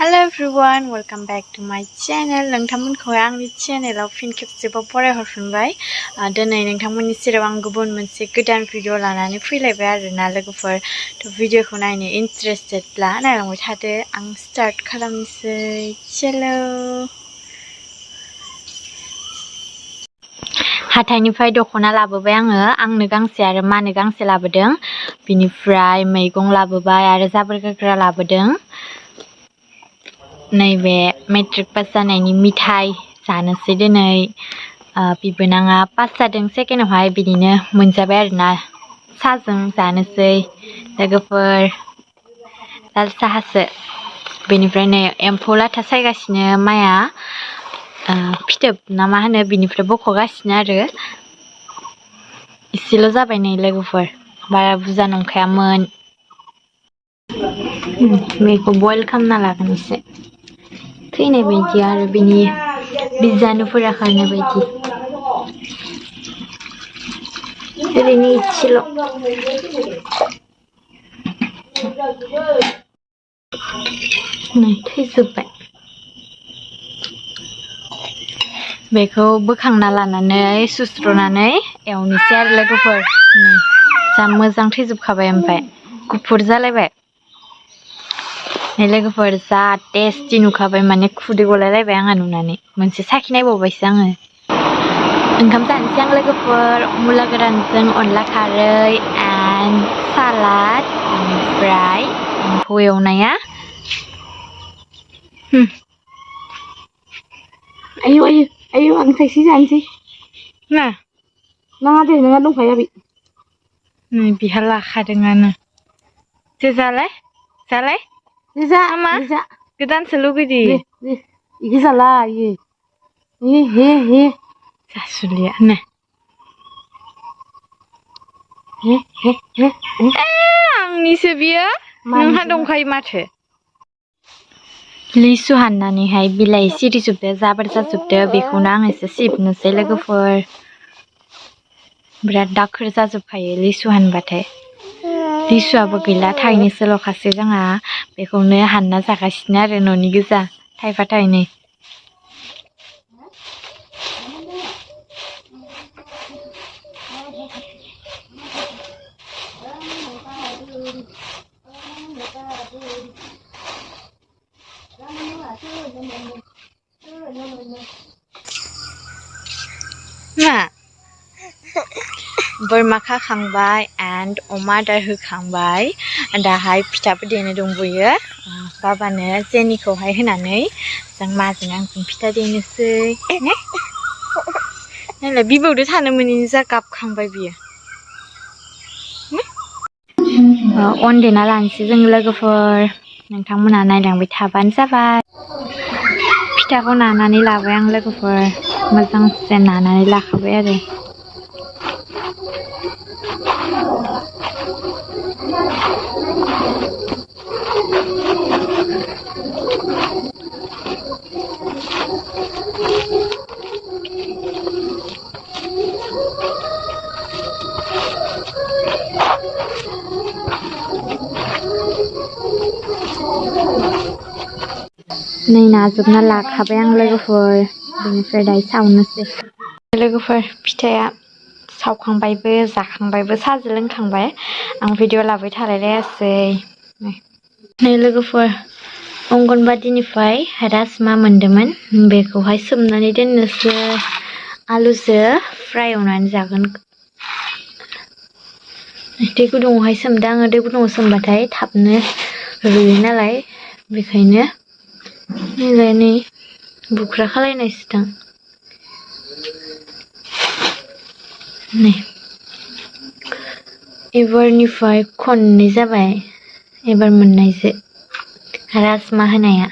Hello everyone, welcome back to my channel. नोंथांमोनखौहाय आंनि चेनेलाव फिन खेबसेबाव फरायहरफिनबाय। दिनै नोंथांमोननि सेराव आं गुबुन मोनसे गोदान भिडिअ लानानै फैलायबाय आरोना लोगोफोर। भिडिअखौ नायनो इन्टारेस्टेडब्ला नायलांबाय थादो। आं स्टार्ट खालामनोसै। चलो। हाथाइनिफ्राय दख'ना लाबोबाय आंनो गांसे आरो मानो गांसे लाबोदों। बिनिफ्राय मैगं लाबोबाय आरो जाबोर गारग्रा लाबोदों। नैबे मेट्रिक पास जानायनि मिथाइ जानोसै दिनै। बिबोनाङा पास जादों सेकेन्डआवहाय, बिदिनो मोनजाबाय आरोना। साहाजों जानोसै लोगोफोर, लाल साहासो। बेनिफ्राय नै एम्फौ लाथा सायगासिनो माया, फिथोब ना मा होनो बिनिफ्राय बख'गासिनो आरो। इसेल' जाबाय नै लोगोफोर, बारा बुरजा नंखायामोन। बेखौ बयल खालामना लागोन एसे थैनाय बायदि आरो बिनि बिजानुफोरा खारनाय बायदि। ओरैनो इसेल'। नै थैजोब्बाय। बेखौ बोखांना लानानै सुस्र'नानै एवनोसै आरो लोगोफोर। नै जा मोजां थैजोबखाबाय, ओमफ्राय गुफुर जालायबाय। लोगोफोर जा टेस्टि नुखाबाय, माने खुदै गलायलायबाय आंहा नुनानै। मोनसे साखिनायबावबायसो आङो। ओंखाम जानोसै आं लोगोफोर, मुला गोरानजों अनला खारै एन्ड सालाद, ओमफ्राय एम्फौ एवनाया। आयु आयु आयु, आं थाइसे जानोसै। मा? नाङा दे, नोंहा दंखायो आबै। नै बिहा लाखादोंआनो। जालाय जालाय। जा मा जा गोदानसो लुगैदो। इखो जाला इयो। हे जासुलिया नो। आंनिसो बियो, नोंहा दंखायो माथो। लिसु हाननानैहाय बिलाइ सिरिजोबदो, जाबोर जाजोबदो। बेखौनो आं एसे सिबनोसै लोगोफोर। बिराद दाखोर जाजोबखायो लिसु हानबाथाय। लिसुआबो गैला, थाइनैसोल'खासै जोंहा। बेखौनो हानना जागासिनो आरो, न'नि गोजा थाइफा थाइनै। मा? बोरमा खाखांबाय एन्ड अमा आदार होखांबाय। दाहाय फिथाबो देनो दंबोयो। बाबानो जेनिखौहाय होनानै जों माजों आंजों फिथा देनोसै। नायलाय बिबौदो थानो मोनैनि जा गाबखांबाय बियो। अन देना लानोसै जों लोगोफोर, नोंथांमोनहा नायलांबाय थाबानो जाबाय। फिथाखौ नानानै लाबाय आं लोगोफोर, मोजांसे नानानै लाखाबाय आरो। नै नाजोबना लाखाबाय आं लोगोफोर, बेनिफ्राय दायो सावनोसै। लोगोफोर फिथाया सावखांबायबो जाखांबायबो, साहाजों लोंखांबाय। आं भिडिअ लाबाय थालायलायासै। नै लोगोफोर, अंगनबादिनिफ्राय राजमा मोनदोंमोन, बेखौहाय सोमनानै दोननोसै। आलुजों फ्राय एवनानै जागोन। दै गुदुङावहाय सोमदों आङो। दै गुदुङाव सोमबाथाय थाबनो रुइयो नालाय, बेखायनो नै बुख्रा खालायनायसो दां। नै एबारनिफ्राय खननै जाबाय, एबार मोननायसो राजमा होनाया।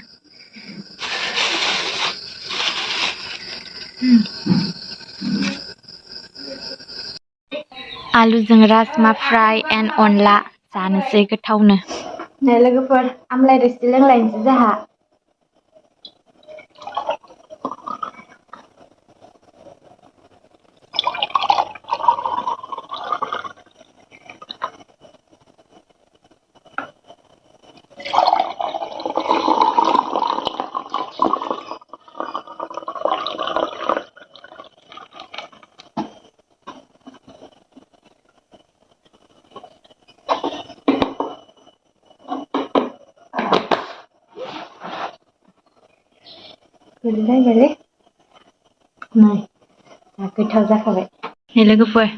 आलुजों राजमा फ्राय एन्ड अनला जानोसै गोथावनो। नै लोगोफोर, आमलाइ रोसि लोंलायनोसै जोंहा। गोलैलायबायलै नै गोथाव जाखाबाय नै लोगोफोर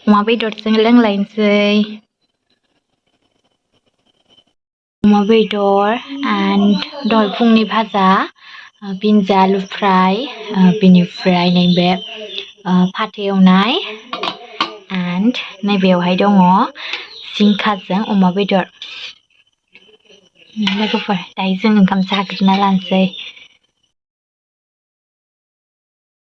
अमा बेदरजों लोंलायनोसै अमा बेदर and दहाय फुंनि भाजा बिनजा आलु फ्राय बिनिफ्राय नैबे फाथो एवनाय and नैबेयावहाय दङ जिंखाजों अमा बेदर लोगोफोर दायो जों ओंखाम जाग्रोना लानोसै